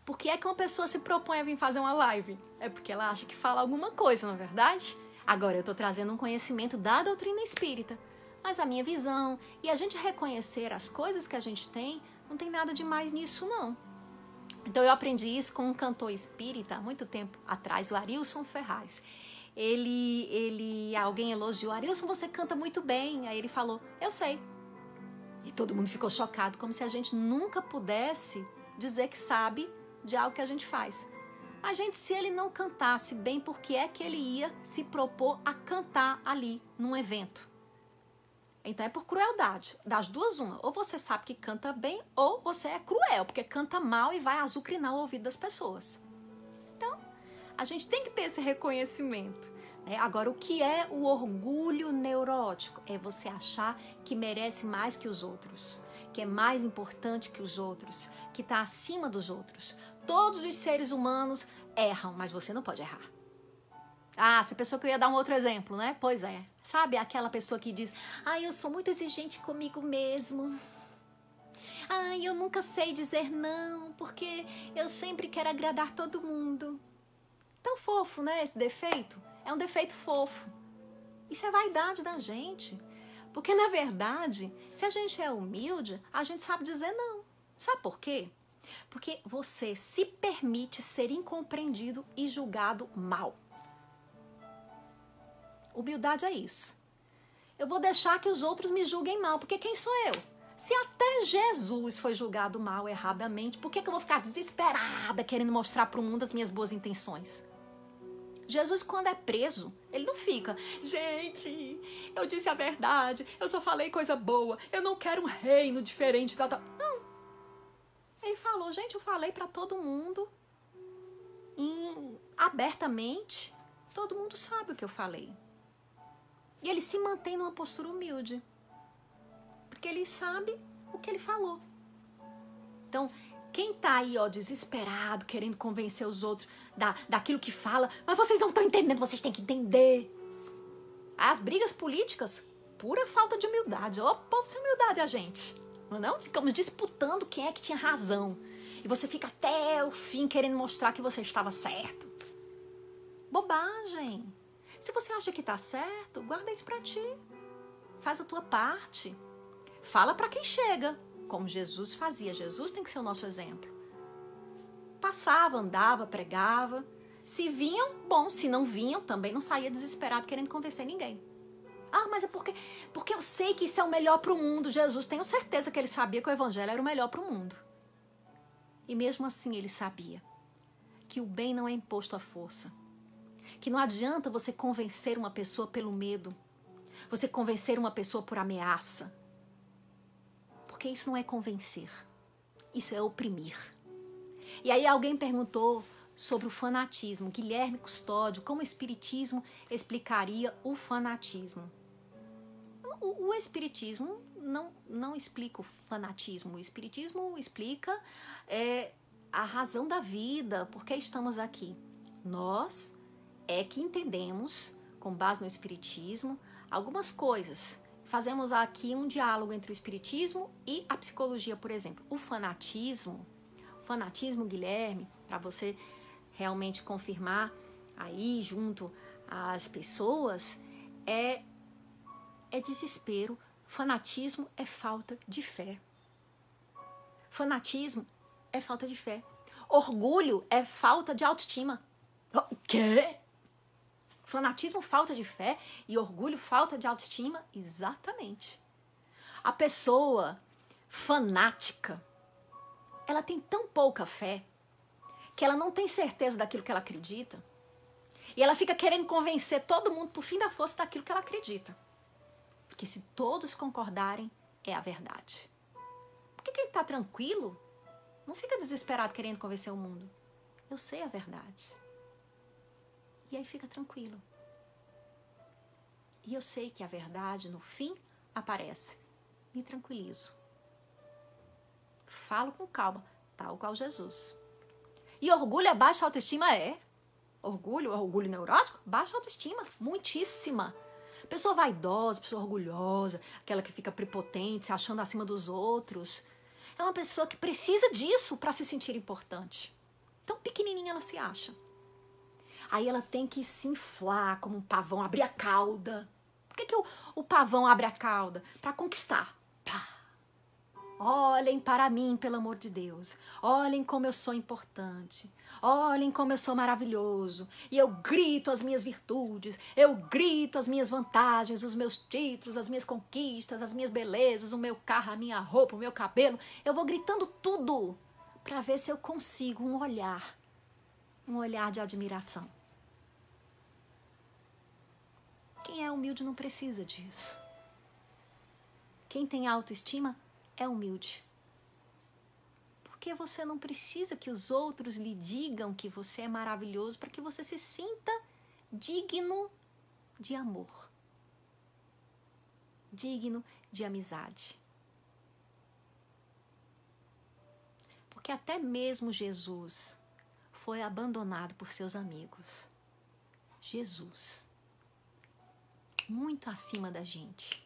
por que é que uma pessoa se propõe a vir fazer uma live? É porque ela acha que fala alguma coisa, não é verdade? Agora eu tô trazendo um conhecimento da doutrina espírita. Mas a minha visão e a gente reconhecer as coisas que a gente tem, não tem nada de mais nisso, não. Então eu aprendi isso com um cantor espírita há muito tempo atrás, o Arilson Ferraz. Alguém elogiou, Arilson, você canta muito bem. Aí ele falou, eu sei. E todo mundo ficou chocado, como se a gente nunca pudesse dizer que sabe de algo que a gente faz. A gente, se ele não cantasse bem, por que é que ele ia se propor a cantar ali, num evento? Então é por crueldade, das duas uma. Ou você sabe que canta bem, ou você é cruel, porque canta mal e vai azucrinar o ouvido das pessoas. Então, a gente tem que ter esse reconhecimento. Agora, o que é o orgulho neurótico? É você achar que merece mais que os outros, que é mais importante que os outros, que está acima dos outros. Todos os seres humanos erram, mas você não pode errar. Você pensou que eu ia dar um outro exemplo, né? Pois é. Sabe aquela pessoa que diz, eu sou muito exigente comigo mesmo. Eu nunca sei dizer não, porque eu sempre quero agradar todo mundo. Tão fofo, né, esse defeito? É um defeito fofo. Isso é vaidade da gente. Porque, na verdade, se a gente é humilde, a gente sabe dizer não. Sabe por quê? Porque você se permite ser incompreendido e julgado mal. Humildade é isso. Eu vou deixar que os outros me julguem mal, porque quem sou eu? Se até Jesus foi julgado mal, erradamente, por que eu vou ficar desesperada querendo mostrar para o mundo as minhas boas intenções? Jesus, quando é preso, ele não fica, gente, eu disse a verdade, eu só falei coisa boa, eu não quero um reino diferente. Não. Ele falou, gente, eu falei para todo mundo, abertamente, todo mundo sabe o que eu falei. E ele se mantém numa postura humilde, porque ele sabe o que ele falou. Então, quem tá aí, desesperado, querendo convencer os outros daquilo que fala, mas vocês não estão entendendo, vocês têm que entender. As brigas políticas, pura falta de humildade. Povo sem humildade a gente, não? Ficamos disputando quem é que tinha razão. E você fica até o fim querendo mostrar que você estava certo. Bobagem. Se você acha que tá certo, guarda isso pra ti. Faz a tua parte. Fala pra quem chega, como Jesus fazia. Jesus tem que ser o nosso exemplo. Passava, andava, pregava. Se vinham, bom. Se não vinham, também não saía desesperado querendo convencer ninguém. Mas é porque eu sei que isso é o melhor pro mundo. Jesus, tenho certeza que ele sabia que o evangelho era o melhor pro mundo. E mesmo assim ele sabia que o bem não é imposto à força. Que não adianta você convencer uma pessoa pelo medo. Você convencer uma pessoa por ameaça. Porque isso não é convencer. Isso é oprimir. E aí alguém perguntou sobre o fanatismo. Guilherme Custódio, como o Espiritismo explicaria o fanatismo? O Espiritismo não explica o fanatismo. O Espiritismo explica a razão da vida, por que estamos aqui. Nós é que entendemos, com base no Espiritismo, algumas coisas. Fazemos aqui um diálogo entre o Espiritismo e a psicologia, por exemplo. O fanatismo, Guilherme, para você realmente confirmar aí junto às pessoas, é desespero. Fanatismo é falta de fé. Fanatismo é falta de fé. Orgulho é falta de autoestima. O quê? Fanatismo, falta de fé, e orgulho, falta de autoestima? Exatamente. A pessoa fanática, ela tem tão pouca fé que ela não tem certeza daquilo que ela acredita e ela fica querendo convencer todo mundo por fim da força daquilo que ela acredita. Porque se todos concordarem, é a verdade. Por que ele está tranquilo? Não fica desesperado querendo convencer o mundo. Eu sei a verdade. E aí fica tranquilo. E eu sei que a verdade, no fim, aparece. Me tranquilizo. Falo com calma, tal qual Jesus. E orgulho é baixa autoestima? Orgulho neurótico? Baixa autoestima, muitíssima. Pessoa vaidosa, pessoa orgulhosa, aquela que fica prepotente, se achando acima dos outros. É uma pessoa que precisa disso para se sentir importante. Tão pequenininha ela se acha. Aí ela tem que se inflar como um pavão, abrir a cauda. Por que o pavão abre a cauda? Para conquistar. Pá. Olhem para mim, pelo amor de Deus. Olhem como eu sou importante. Olhem como eu sou maravilhoso. E eu grito as minhas virtudes. Eu grito as minhas vantagens, os meus títulos, as minhas conquistas, as minhas belezas, o meu carro, a minha roupa, o meu cabelo. Eu vou gritando tudo para ver se eu consigo um olhar de admiração. Quem é humilde não precisa disso. Quem tem autoestima é humilde. Porque você não precisa que os outros lhe digam que você é maravilhoso para que você se sinta digno de amor, digno de amizade. Porque até mesmo Jesus foi abandonado por seus amigos. Jesus, muito acima da gente.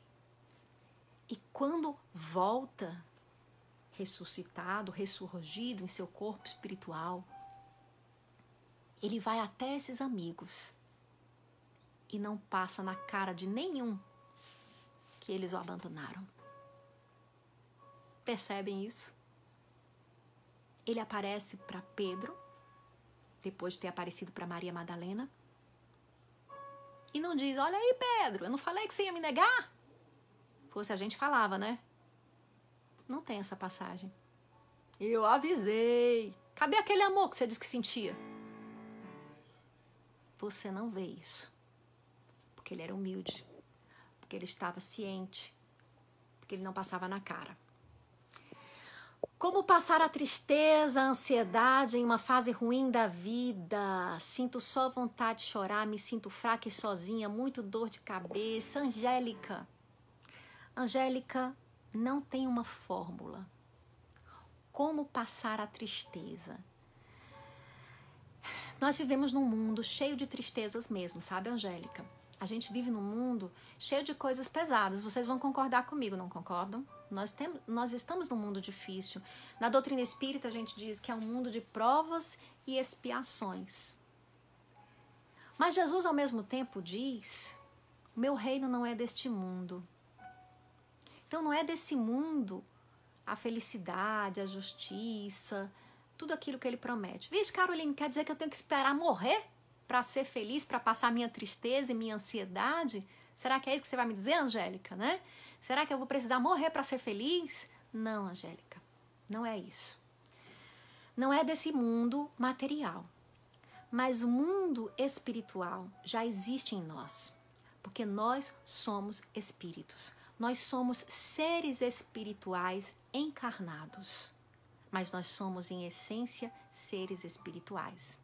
E quando volta, ressuscitado, ressurgido em seu corpo espiritual, ele vai até esses amigos e não passa na cara de nenhum que eles o abandonaram. Percebem isso? Ele aparece para Pedro, depois de ter aparecido para Maria Madalena, e não diz: olha aí, Pedro, eu não falei que você ia me negar? Fosse a gente falava, né? Não tem essa passagem. Eu avisei. Cadê aquele amor que você disse que sentia? Você não vê isso. Porque ele era humilde. Porque ele estava ciente. Porque ele não passava na cara. Como passar a tristeza, a ansiedade em uma fase ruim da vida? Sinto só vontade de chorar, me sinto fraca e sozinha, muito dor de cabeça. Angélica não tem uma fórmula. Como passar a tristeza? Nós vivemos num mundo cheio de tristezas mesmo, sabe, Angélica? A gente vive num mundo cheio de coisas pesadas. Vocês vão concordar comigo, não concordam? Nós estamos num mundo difícil. Na doutrina espírita a gente diz que é um mundo de provas e expiações. Mas Jesus ao mesmo tempo diz: meu reino não é deste mundo. Então não é desse mundo a felicidade, a justiça, tudo aquilo que ele promete. Vixe, Caroline, quer dizer que eu tenho que esperar morrer para ser feliz, para passar minha tristeza e minha ansiedade? Será que é isso que você vai me dizer, Angélica, né? Será que eu vou precisar morrer para ser feliz? Não, Angélica, não é isso. Não é desse mundo material. Mas o mundo espiritual já existe em nós, porque nós somos espíritos. Nós somos seres espirituais encarnados, mas nós somos, em essência, seres espirituais.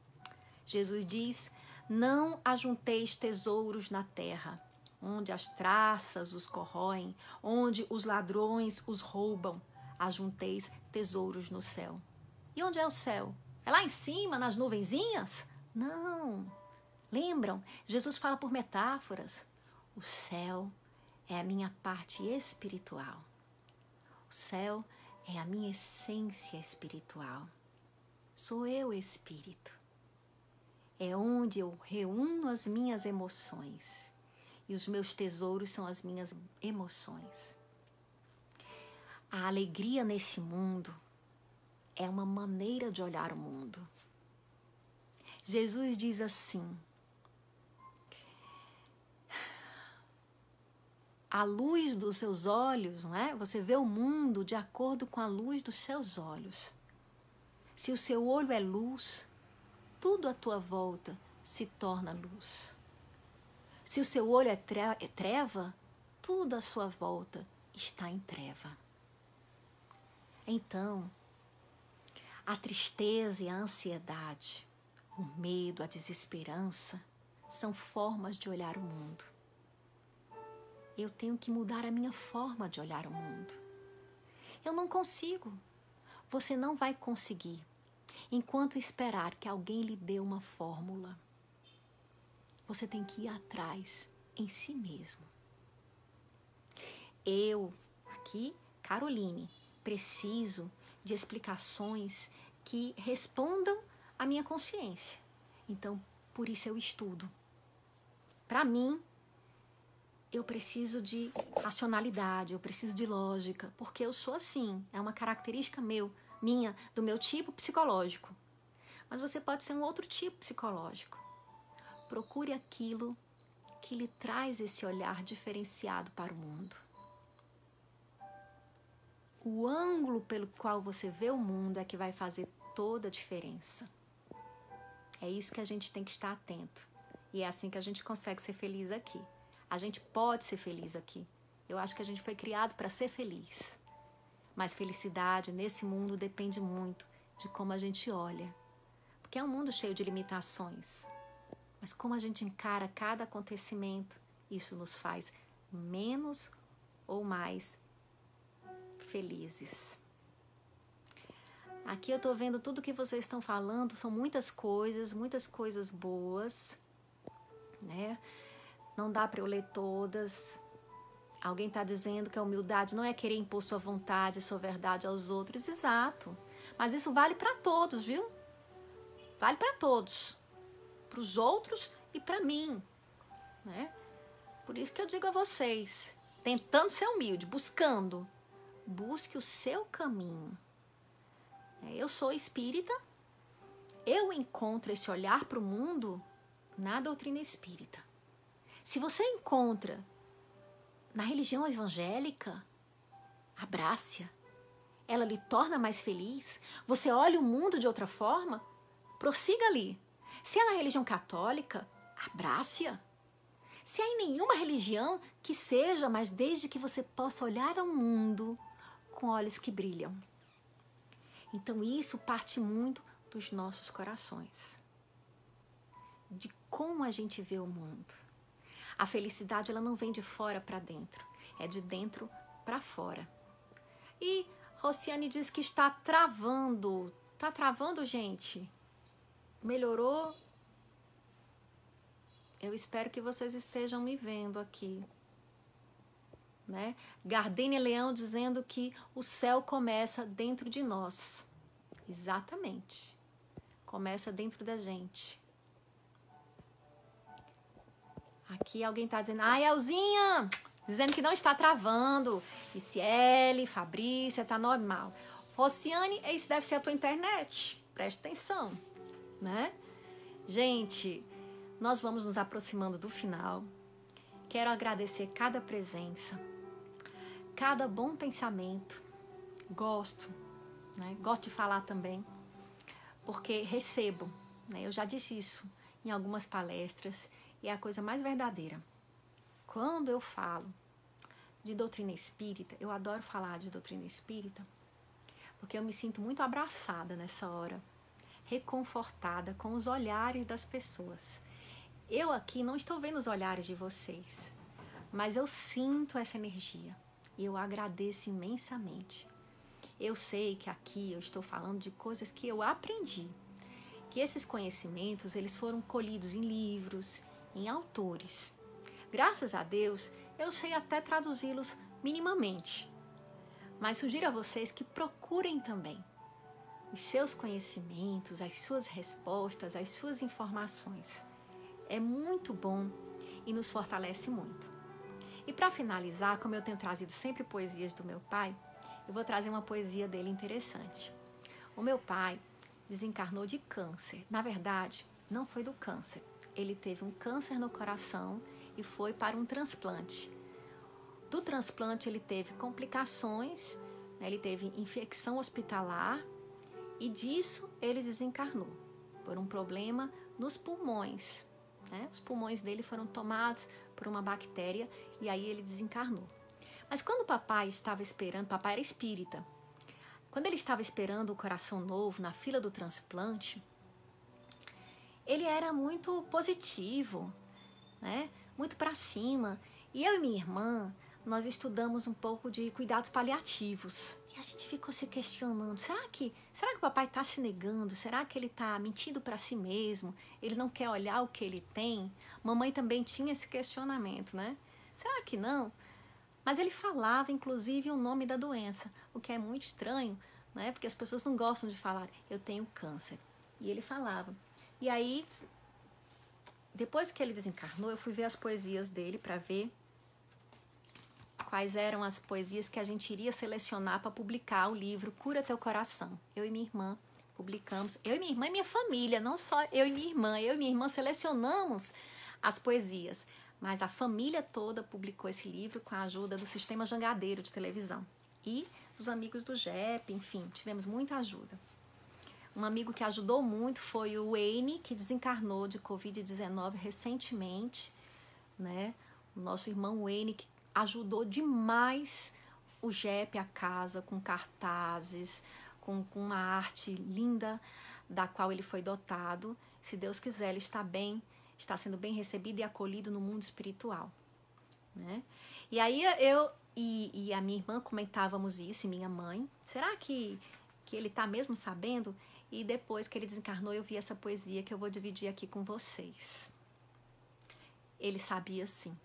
Jesus diz: não ajunteis tesouros na terra, onde as traças os corroem, onde os ladrões os roubam. Ajunteis tesouros no céu. E onde é o céu? É lá em cima, nas nuvenzinhas? Não. Lembram? Jesus fala por metáforas. O céu é a minha parte espiritual. O céu é a minha essência espiritual. Sou eu, espírito. É onde eu reúno as minhas emoções. E os meus tesouros são as minhas emoções. A alegria nesse mundo é uma maneira de olhar o mundo. Jesus diz assim: a luz dos seus olhos, não é? Você vê o mundo de acordo com a luz dos seus olhos. Se o seu olho é luz, tudo à tua volta se torna luz. Se o seu olho é treva, tudo à sua volta está em treva. Então, a tristeza e a ansiedade, o medo, a desesperança, são formas de olhar o mundo. Eu tenho que mudar a minha forma de olhar o mundo. Eu não consigo. Você não vai conseguir enquanto esperar que alguém lhe dê uma fórmula. Você tem que ir atrás em si mesmo. Eu, aqui, Caroline, preciso de explicações que respondam à minha consciência. Então, por isso eu estudo. Para mim, eu preciso de racionalidade, eu preciso de lógica, porque eu sou assim, é uma característica minha, do meu tipo psicológico. Mas você pode ser um outro tipo psicológico. Procure aquilo que lhe traz esse olhar diferenciado para o mundo. O ângulo pelo qual você vê o mundo é que vai fazer toda a diferença. É isso que a gente tem que estar atento. E é assim que a gente consegue ser feliz aqui. A gente pode ser feliz aqui. Eu acho que a gente foi criado para ser feliz. Mas felicidade nesse mundo depende muito de como a gente olha. Porque é um mundo cheio de limitações. Mas como a gente encara cada acontecimento, isso nos faz menos ou mais felizes. Aqui eu tô vendo tudo que vocês estão falando, são muitas coisas boas, né? Não dá para eu ler todas. Alguém tá dizendo que a humildade não é querer impor sua vontade, sua verdade aos outros. Exato. Mas isso vale para todos, viu? Vale para todos. Para os outros e para mim, né? Por isso que eu digo a vocês, tentando ser humilde, busque o seu caminho. Eu sou espírita, eu encontro esse olhar para o mundo na doutrina espírita. Se você encontra na religião evangélica, abrace-a. Ela lhe torna mais feliz, você olha o mundo de outra forma, prossiga ali. Se é na religião católica, abrace-a. Se é em nenhuma religião, que seja, mas desde que você possa olhar ao mundo com olhos que brilham. Então isso parte muito dos nossos corações, de como a gente vê o mundo. A felicidade ela não vem de fora para dentro, é de dentro para fora. E Rociane diz que está travando. Tá travando, gente? Melhorou? Eu espero que vocês estejam me vendo aqui. Né? Gardênia Leão dizendo que o céu começa dentro de nós. Exatamente. Começa dentro da gente. Aqui alguém está dizendo, Elzinha, dizendo que não está travando. Iciele, Fabrícia, tá normal. Rociane, isso deve ser a tua internet. Preste atenção, né? Gente, nós vamos nos aproximando do final. Quero agradecer cada presença, cada bom pensamento. Gosto, né? Gosto de falar também, porque recebo, né? Eu já disse isso em algumas palestras e é a coisa mais verdadeira. Quando eu falo de doutrina espírita, eu adoro falar de doutrina espírita, porque eu me sinto muito abraçada nessa hora, reconfortada com os olhares das pessoas. Eu aqui não estou vendo os olhares de vocês, mas eu sinto essa energia e eu agradeço imensamente. Eu sei que aqui eu estou falando de coisas que eu aprendi, que esses conhecimentos eles foram colhidos em livros, em autores. Graças a Deus, eu sei até traduzi-los minimamente. Mas sugiro a vocês que procurem também os seus conhecimentos, as suas respostas, as suas informações. É muito bom e nos fortalece muito. E para finalizar, como eu tenho trazido sempre poesias do meu pai, eu vou trazer uma poesia dele interessante. O meu pai desencarnou de câncer. Na verdade, não foi do câncer. Ele teve um câncer no coração e foi para um transplante. Do transplante ele teve complicações, né? Ele teve infecção hospitalar e disso ele desencarnou por um problema nos pulmões. Né? Os pulmões dele foram tomados por uma bactéria e aí ele desencarnou. Mas quando o papai estava esperando, papai era espírita, quando ele estava esperando o coração novo na fila do transplante, ele era muito positivo, né? Muito para cima. E eu e minha irmã, nós estudamos um pouco de cuidados paliativos. E a gente ficou se questionando, será que o papai está se negando? Será que ele está mentindo para si mesmo? Ele não quer olhar o que ele tem? Mamãe também tinha esse questionamento, né? Será que não? Mas ele falava, inclusive, o nome da doença, o que é muito estranho, né? Porque as pessoas não gostam de falar, eu tenho câncer. E ele falava. E aí, depois que ele desencarnou, eu fui ver as poesias dele para ver quais eram as poesias que a gente iria selecionar para publicar o livro Cura Teu Coração. Eu e minha irmã publicamos, eu e minha irmã e minha família, não só eu e minha irmã selecionamos as poesias, mas a família toda publicou esse livro com a ajuda do Sistema Jangadeiro de televisão e dos amigos do JEP, enfim, tivemos muita ajuda. Um amigo que ajudou muito foi o Wayne, que desencarnou de Covid-19 recentemente, né? O nosso irmão Wayne, que ajudou demais o JEP, a casa, com cartazes, com uma arte linda da qual ele foi dotado. Se Deus quiser, ele está bem está sendo bem recebido e acolhido no mundo espiritual, né? E aí eu e a minha irmã comentávamos isso, e minha mãe, será que ele está mesmo sabendo? E depois que ele desencarnou, eu vi essa poesia que eu vou dividir aqui com vocês. Ele sabia sim.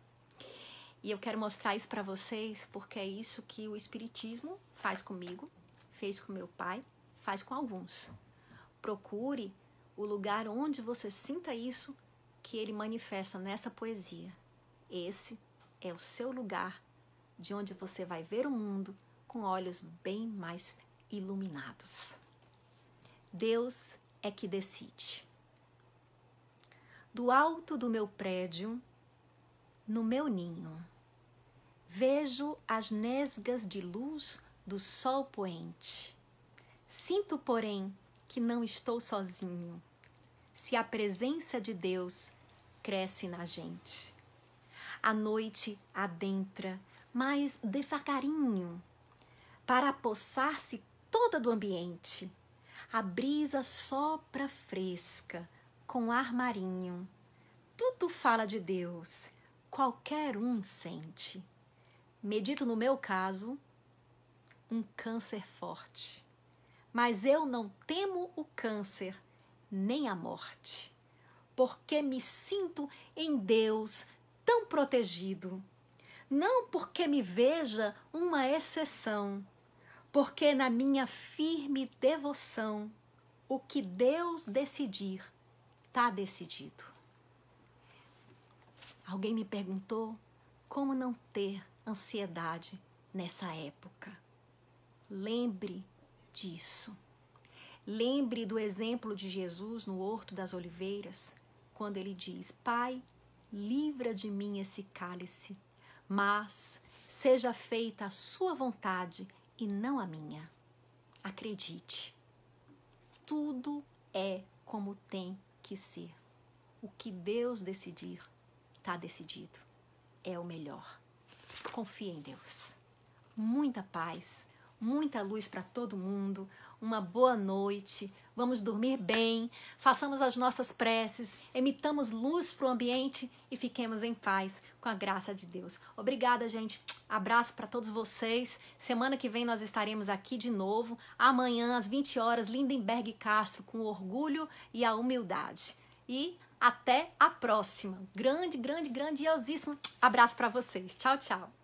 E eu quero mostrar isso para vocês, porque é isso que o Espiritismo faz comigo, fez com meu pai, faz com alguns. Procure o lugar onde você sinta isso que ele manifesta nessa poesia. Esse é o seu lugar, de onde você vai ver o mundo com olhos bem mais iluminados. Deus é que decide. Do alto do meu prédio, no meu ninho, vejo as nesgas de luz do sol poente. Sinto, porém, que não estou sozinho, se a presença de Deus cresce na gente. A noite adentra mais devagarinho, para apossar-se toda do ambiente. A brisa sopra fresca, com ar marinho. Tudo fala de Deus, qualquer um sente. Medito no meu caso, um câncer forte. Mas eu não temo o câncer, nem a morte, porque me sinto em Deus tão protegido. Não porque me veja uma exceção, porque na minha firme devoção, o que Deus decidir, está decidido. Alguém me perguntou como não ter ansiedade nessa época. Lembre disso. Lembre do exemplo de Jesus no Horto das Oliveiras, quando ele diz: Pai, livra de mim esse cálice, mas seja feita a sua vontade e não a minha. Acredite, tudo é como tem que ser. O que Deus decidir, está decidido. É o melhor. Confie em Deus. Muita paz, muita luz para todo mundo. Uma boa noite. Vamos dormir bem. Façamos as nossas preces. Emitamos luz para o ambiente e fiquemos em paz com a graça de Deus. Obrigada, gente. Abraço para todos vocês. Semana que vem nós estaremos aqui de novo. Amanhã, às 20 horas, Lindenberg Castro, com orgulho e a humildade. E até a próxima. Grandiosíssimo abraço para vocês. Tchau, tchau.